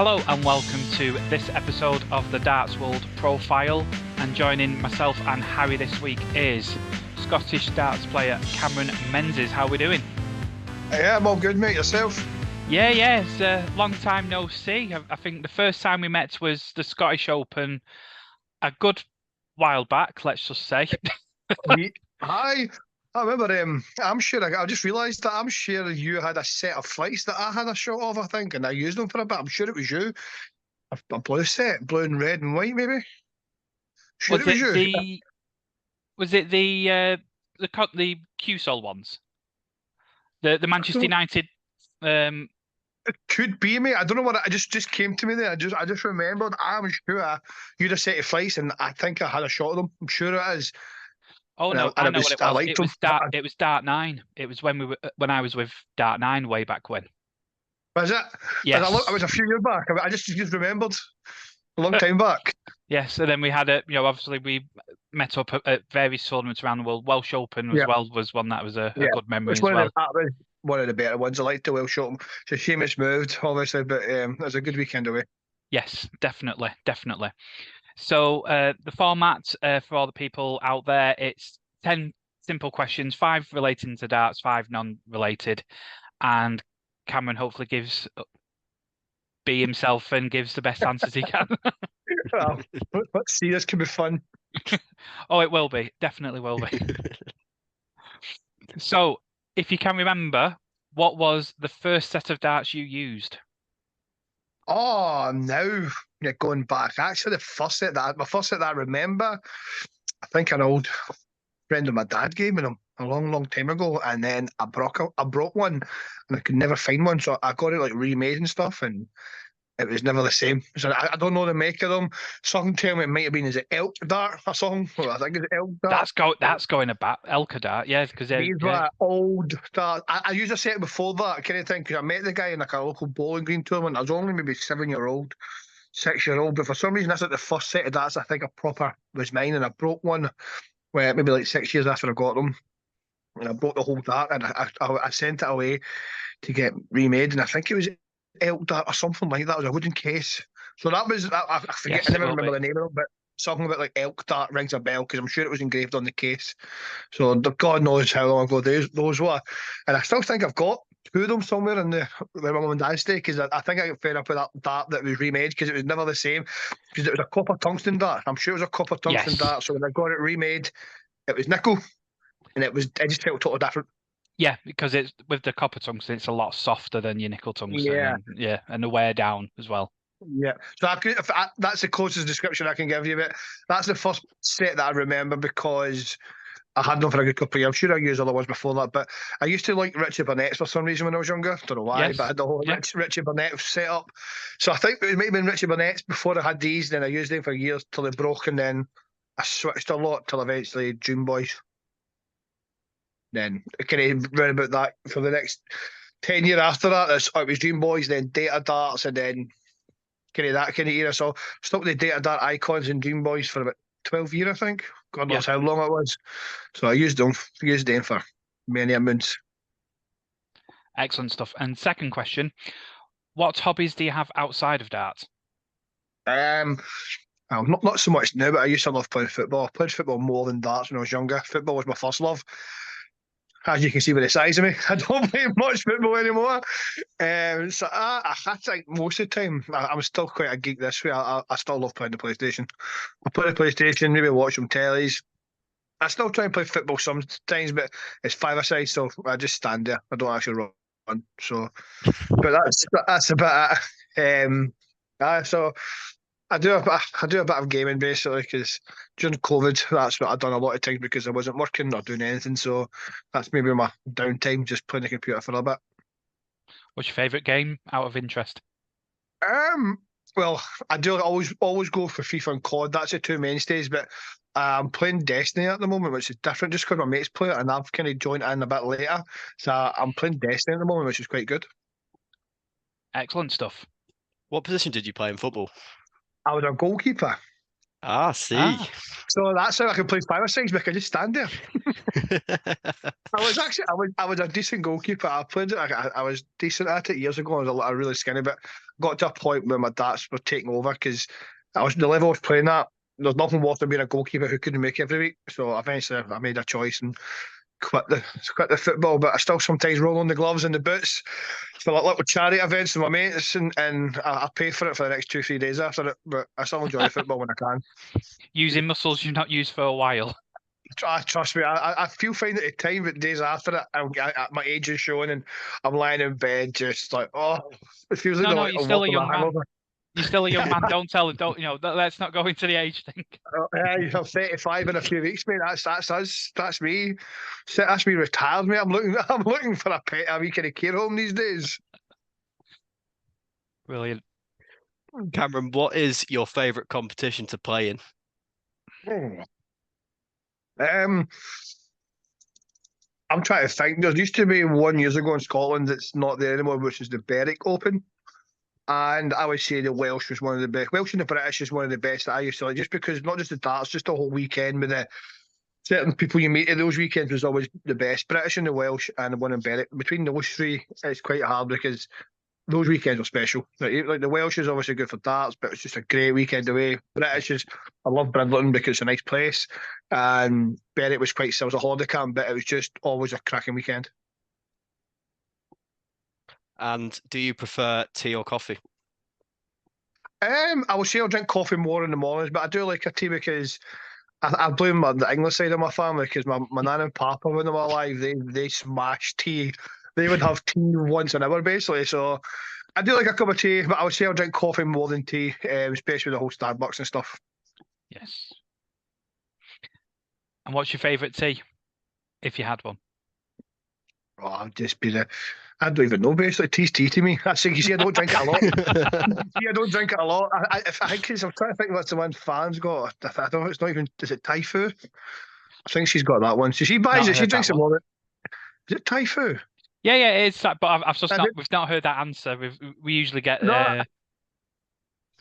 Hello and welcome to this episode of the Darts World Profile, and joining myself and Harry this week is Scottish darts player Cameron Menzies. How are we doing? Yeah, I'm all good, mate. Yourself? Yeah, it's a long time no see. I think the first time we met was the Scottish Open a good while back, let's just say. Hi. I remember, I'm sure, I just realised that I'm sure you had a set of flights that I had a shot of, I think, and I used them for a bit. I'm sure it was you. A blue set, blue and red and white, maybe? Sure Was it was it you. the QSOL ones? The Manchester United It could be, mate. I don't know what it just came to me there. I just remembered. I'm sure you had a set of flights, and I think I had a shot of them. I'm sure it is. Oh no, I know what it I was. liked them. It was Dart 9. It was when I was with Dart 9 way back when. Was it? Yes. I was a few years back. I just remembered a long time back. Yes, and then we had obviously we met up at various tournaments around the world. Welsh Open as well was one that was a good memory as well. That was one of the better ones. I liked the Welsh Open. It's a shame it's moved, obviously, but it was a good weekend away. Yes, definitely. So the format for all the people out there, it's 10 simple questions, 5 relating to darts, 5 non-related, and Cameron hopefully be himself and gives the best answers he can. Well, let's see, this can be fun. Oh, it will be. Definitely will be. So, if you can remember, what was the first set of darts you used? Oh, now you're going back. Actually, my first set that I remember, I think an old friend of my dad gave me them a long time ago, and then I broke one, and I could never find one, so I got it like remade and stuff, and it was never the same. So I don't know the make of them. Something tell me it might have been, is it elk dart or something? Well, I think it's elk dart. That's going about elk dart, yeah, because These were old dart. I used a set before that kind of thing, because I met the guy in like a local bowling green tournament. I was only maybe 7-year-old, 6-year-old, but for some reason that's like the first set of darts I think I proper was mine, and I broke one where maybe like 6 years after I got them, and I broke the whole dart, and I sent it away to get remade, and I think it was elk dart or something like that. It was a wooden case. So that was, I forget, Yes, I never remember the name of it, but something about like elk dart rings a bell, because I'm sure it was engraved on the case. So God knows how long ago those were. And I still think I've got 2 of them somewhere in where my mum and dad stay, because I think I got fed up with that dart that was remade, because it was never the same, because it was a copper tungsten dart. I'm sure it was a copper tungsten dart. So when I got it remade, it was nickel, and it just felt totally different. Yeah, because it's with the copper tungsten, it's a lot softer than your nickel tungsten. Yeah, and the wear down as well. Yeah, so that's the closest description I can give you, but that's the first set that I remember, because I had them for a good couple of years. I'm sure I used other ones before that, but I used to like Richie Burnett's for some reason when I was younger. Don't know why, but I had the whole Richie Burnett set up. So I think it might have been Richie Burnett's before I had these, then I used them for years till they broke, and then I switched a lot till eventually June Boys. Then I kind of read about that for the next 10 years after that. It was Dream Boys, then Data Darts, and then kind of that kind of era. So stuck with the Data Dart Icons and Dream Boys for about 12 years, I think. God knows how long it was. So I used them for many moons. Excellent stuff. And second question, what hobbies do you have outside of darts? Well, not so much now, but I used to love playing football. I played football more than darts when I was younger. Football was my first love. As you can see by the size of me, I don't play much football anymore. So I think most of the time, I'm still quite a geek this way. I still love playing the PlayStation. I play the PlayStation, maybe watch some tellies. I still try and play football sometimes, but it's 5-a-side, so I just stand there. I don't actually run. So, but that's about it. So I do a bit of gaming, basically, because during COVID, that's what I've done a lot of times, because I wasn't working or doing anything. So that's maybe my downtime, just playing the computer for a bit. What's your favourite game out of interest? Well, I do always go for FIFA and COD. That's the 2 mainstays, but I'm playing Destiny at the moment, which is different just because my mates play it, and I've kind of joined in a bit later. So I'm playing Destiny at the moment, which is quite good. Excellent stuff. What position did you play in football? I was a goalkeeper. See. So that's how I can play 5-a-side, because I just stand there. I was a decent goalkeeper. I was decent at it years ago. I was a really skinny, but got to a point where my darts were taking over because the level I was playing at. There's nothing worse than being a goalkeeper who couldn't make every week. So eventually, I made a choice and quit the football. But I still sometimes roll on the gloves and the boots for like little charity events with my mates, and I pay for it for the next 2-3 days after it. But I still enjoy football when I can. Using muscles you've not used for a while. Trust me, I feel fine at the time, but days after it, my age is showing, and I'm lying in bed just like, oh, it feels like No, you're still a young man. hangover. You're still a young man. Don't let's not go into the age thing. I'm 35 in a few weeks, mate. That's us. That's me. That's me retired, mate. I'm looking for a wee kind of care home these days. Brilliant. Cameron, what is your favourite competition to play in? I'm trying to think. There used to be one years ago in Scotland that's not there anymore, which is the Berwick Open. And I would say the Welsh was one of the best. Welsh and the British is one of the best that I used to like, just because not just the darts, just the whole weekend with the certain people you meet at those weekends was always the best. British and the Welsh and the one in Berwick. Between those three, it's quite hard because those weekends are special. Like the Welsh is obviously good for darts, but it's just a great weekend away. British is, I love Bridlington because it's a nice place. And Berwick was quite, it was a holiday camp, but it was just always a cracking weekend. And do you prefer tea or coffee? I would say I'll drink coffee more in the mornings, but I do like a tea because I blame the English side of my family because my nan and papa, when they were alive, they smashed tea. They would have tea once an hour, basically. So I do like a cup of tea, but I would say I'll drink coffee more than tea, especially with the whole Starbucks and stuff. Yes. And what's your favourite tea, if you had one? Oh, I'd just be I don't even know, basically. Tea's tea to me. That's you see, I don't drink it a lot. I don't drink it a lot. I think I'm trying to think what's the one Fan's got. I don't know, it's not even, is it Thai Fu? I think she's got that one. So she buys it, she drinks it more. Is it Thai Fu? Yeah, it's that, but we've not heard that answer. We usually get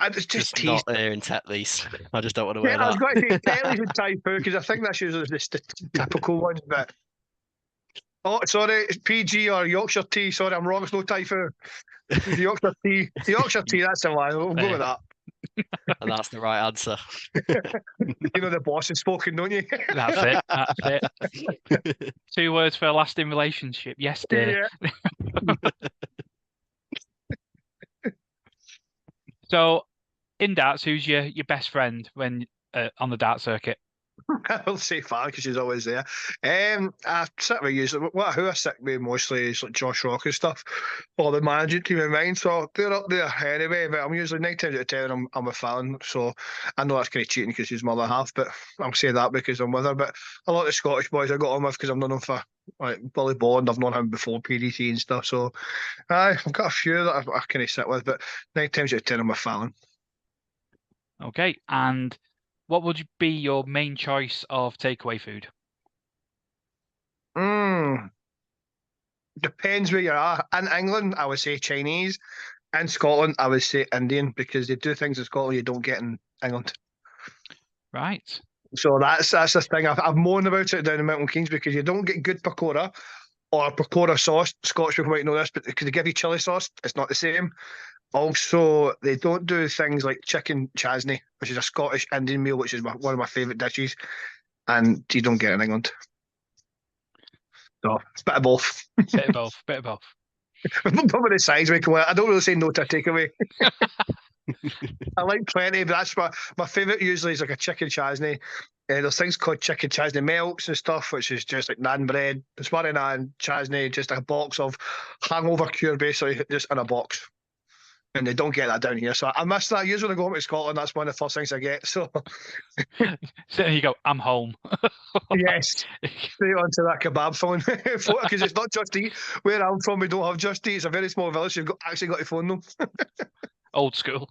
it's just tea. Not there in Tetley's. I just don't want to wear I was going to say Tetley's and Thai Fu because I think that's usually the typical ones. But sorry, it's PG or Yorkshire tea. Sorry, I'm wrong. It's no Thai Fu. It's Yorkshire tea. The Yorkshire tea. That's the one. We'll go with that. And that's the right answer. You know the boss is spoken, don't you? That's it. 2 words for a lasting relationship. Yes, dear. Yeah. So, in darts, who's your best friend when on the dart circuit? I'll say Fan because she's always there. I sit with usually who I sit with mostly is like Josh Rock and stuff, or the management team in mine. So they're up there anyway. But I'm usually 9 times out of 10 I'm with Fan. So I know that's kind of cheating because she's my other half, but I'm saying that because I'm with her. But a lot of the Scottish boys I got on with because I've known them for like Billy Bond. I've known him before PDC and stuff. So I've got a few that I kind of sit with, but 9 times out of 10 I'm with Fallon. Okay, and what would be your main choice of takeaway food? Depends where you're at. In England, I would say Chinese. In Scotland, I would say Indian because they do things in Scotland you don't get in England. Right. So that's the thing. I've moaned about it down in Milton Keynes because you don't get good pakora or pakora sauce. Scottish people might know this, but because they give you chili sauce, it's not the same. Also, they don't do things like chicken chasney, which is a Scottish Indian meal, which is one of my favourite dishes, and you don't get in England. So it's a bit of both. Bit of both. Bit of both. Probably the size, I don't really say no to a takeaway. I like plenty, but that's my favourite usually is like a chicken chasney. There's things called chicken chasney melts and stuff, which is just like naan bread, sweaty naan, chasney, just a box of hangover cure, basically, just in a box. And they don't get that down here. So I miss that. Usually when I go home to Scotland, that's one of the first things I get. So so there you go. I'm home. Yes. Straight onto that kebab phone. Because it's not Just Eat. Where I'm from, we don't have Just Eat. It's a very small village. You've actually got to phone them. Old school.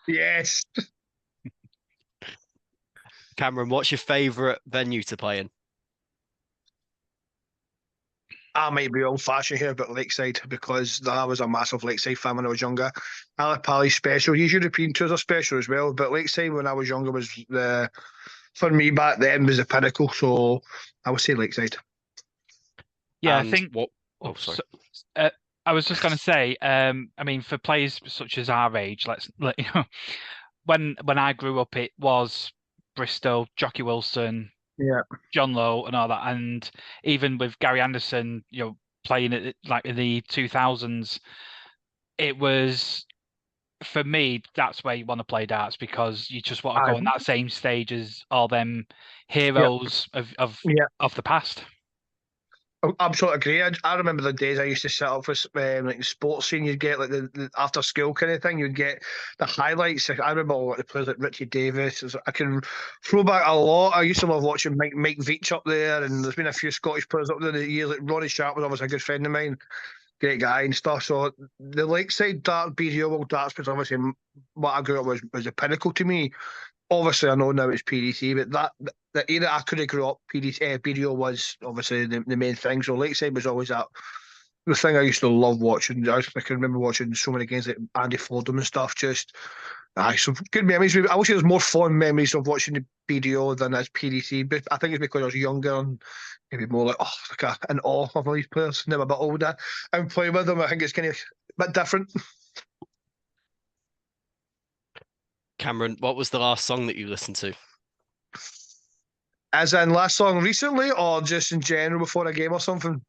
Yes. Cameron, what's your favourite venue to play in? I might be old-fashioned here, but Lakeside, because I was a massive Lakeside fan when I was younger. Alec Pali's special. His European tours are special as well, but Lakeside when I was younger was for me back then was the pinnacle. So I would say Lakeside. Yeah, And I think. what? Oh, sorry. I was just going to say, I mean, for players such as our age, you know, when I grew up, it was Bristol, Jockey Wilson, Yeah, John Lowe, and all that, and even with Gary Anderson, you know, playing it like in the 2000s, it was for me. That's where you want to play darts because you just want to I go on that same stage as all them yeah heroes yeah. of the past. I absolutely agree. I remember the days I used to set up for like the sports scene. You'd get like the after school kind of thing. You'd get the highlights. Like, I remember like the players like Richie Davis. I can throw back a lot. I used to love watching Mike Veach up there, and there's been a few Scottish players up there in the years. Like Ronnie Sharp was obviously a good friend of mine, great guy and stuff. So the Lakeside dart, BDO World Darts was obviously what I grew up was the pinnacle to me. Obviously, I know now it's PDC, but the era I could have grew up, PDC, BDO was obviously the main thing. So Lakeside was always that the thing I used to love watching. I can remember watching so many games like Andy Fordham and stuff. Just some good memories. I wish there was more fond memories of watching the BDO than as PDC. But I think it's because I was younger and maybe more like in awe of all these players. Now I'm a bit older and playing with them. I think it's kind of a bit different. Cameron, what was the last song that you listened to? As in last song recently, or just in general before a game or something.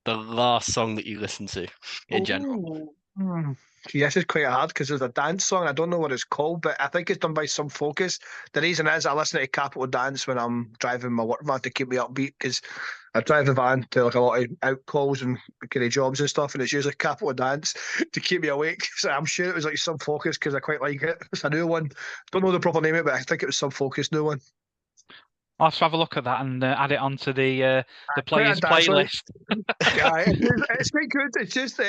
The last song that you listened to in general. Oh, yes, it's quite hard because there's a dance song. I don't know what it's called, but I think it's done by Some Focus. The reason is I listen to Capital Dance when I'm driving my work van to keep me upbeat because I drive the van to like a lot of out calls and kind of jobs and stuff, and it's usually Capital Dance to keep me awake. So I'm sure it was like Some Focus because I quite like it. It's a new one. Don't know the proper name of it, but I think it was Some Focus, new one. I'll have to have a look at that and add it onto the Quite a players dance one. playlist. Yeah, it's quite good. It's just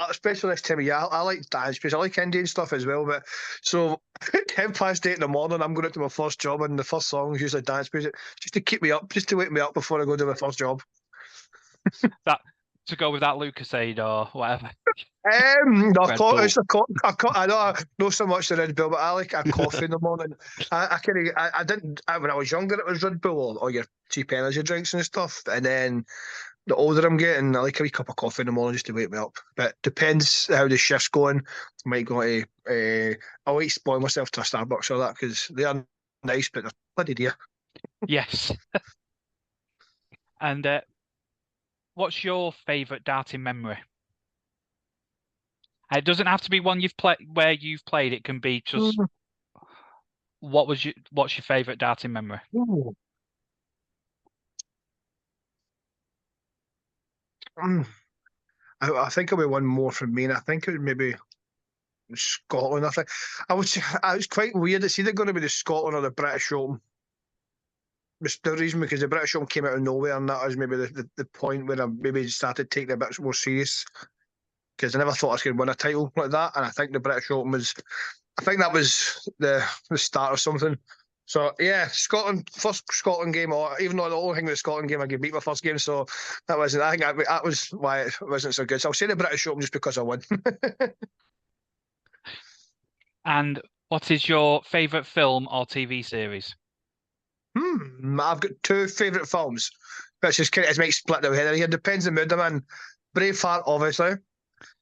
especially this time of year. I like dance because I like Indian stuff as well. But so 8:10 in the morning, I'm going out to my first job, and the first song is usually dance music, just to keep me up, just to wake me up before I go to my first job. That to go with that Lucasade or whatever. No, Red Bull. I know I know so much the Red Bull, but I like a coffee in the morning. I didn't when I was younger. It was Red Bull or your cheap energy drinks and stuff, and then the older I'm getting, I like a wee cup of coffee in the morning just to wake me up. But depends how the shift's going. I might go to, I might spoil myself to a Starbucks or that because they are nice, but they're bloody dear. Yes. And what's your favourite darting memory? It doesn't have to be one you've played where you've played. It can be just what's your favourite darting memory? Ooh. I think it'll be one more from me, and I think it would maybe Scotland. I think I would say it was quite weird. It's either going to be the Scotland or the British Open. The reason because the British Open came out of nowhere, and that was maybe the point where I maybe started taking it a bit more serious because I never thought I was going to win a title like that. And I think the British Open was, I think that was the start of something. So yeah, Scotland first Scotland game, or even though the only thing with the Scotland game I could beat my first game, so that wasn't. I think that was why it wasn't so good. So I'll say the British Open just because I won. And what is your favourite film or TV series? I've got two favourite films, which is kind of it might split the head here. Depends on the mood I'm in. Braveheart, obviously,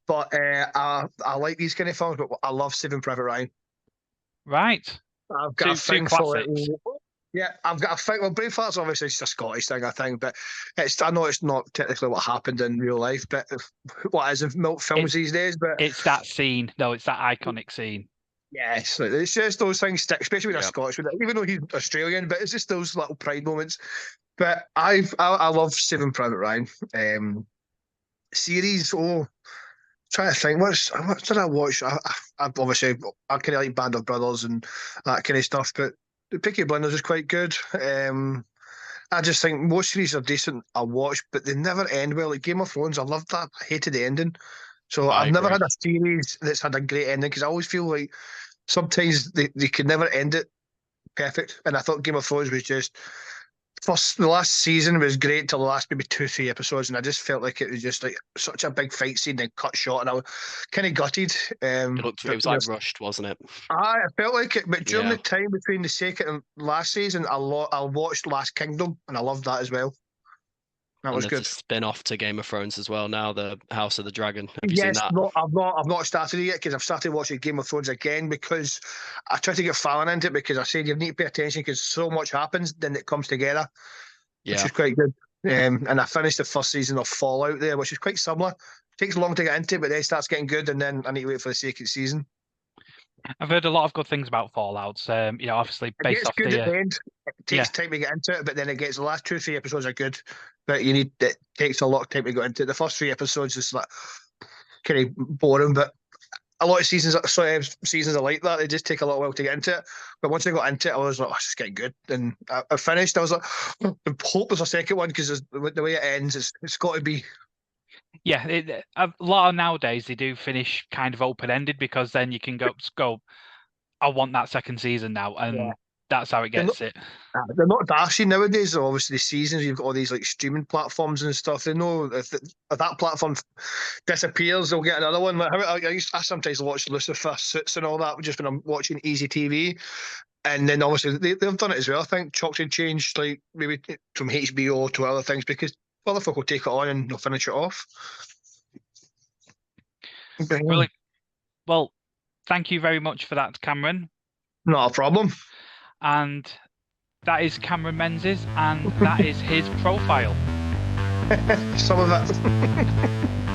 but I like these kind of films. But I love Saving Private Ryan. Right. I've got a Two thing for it. classics. Yeah, I've got a thing. Well, Braveheart's obviously just a Scottish thing, I think, but I know it's not technically what happened in real life, but what is in films these days. But It's that scene. No, it's that iconic scene. yes, it's just those things stick, especially when you're Yeah. Scottish, even though he's Australian. But it's just those little pride moments. But I love Saving Private Ryan. Series. Oh, trying to think. What did I watch? I've obviously I kind of like Band of Brothers and that kind of stuff, but the Peaky Blinders is quite good. I just think most series are decent. I watch, but they never end well. Like Game of Thrones, I loved that. I hated the ending. So I I've never agree. had a series that's had a great ending because I always feel like sometimes they could never end it perfect. And I thought Game of Thrones was just the last season was great till the last maybe 2-3 episodes, and I just felt like it was just like such a big fight scene and cut short, and I was kind of gutted. It was like rushed, wasn't it? I felt like it, but during Yeah. the time between the second and last season, I watched Last Kingdom, and I loved that as well. That was there's good. a spin-off to Game of Thrones as well now, the House of the Dragon. Have you seen Yes, that? no, I've not started it yet because I've started watching Game of Thrones again because I try to get Fallon into it because I said you need to pay attention because so much happens, then it comes together, which Yeah. is quite good. And I finished the first season of Fallout there, which is quite similar. Takes long to get into, but then it starts getting good, and then I need to wait for the second season. I've heard a lot of good things about Fallouts. You know, obviously It based gets off good at the the end. It takes time to get into it, but then it gets the last 2-3 episodes are good. But it takes a lot of time to go into it. The first 3 episodes is like kind of boring, but a lot of seasons are like that. They just take a little while to get into it. But once I got into it, I was like, oh, it's just getting good. And I finished. I was like, I hope there's a second one because the way it ends, it's got to be. Yeah, a lot of nowadays they do finish kind of open-ended because then you can go, I want that second season now, and that's how it gets it. They're not dashing nowadays. So obviously, the seasons you've got all these like streaming platforms and stuff. They know if that platform disappears, they'll get another one. Like I sometimes watch Lucifer, Suits, and all that just when I'm watching Easy TV. And then obviously they've done it as well. I think chopped and changed, like maybe from HBO to other things because other folk will take it on and they'll finish it off. Really, well, thank you very much for that, Cameron. Not a problem. And that is Cameron Menzies, and that is his profile. Some of it.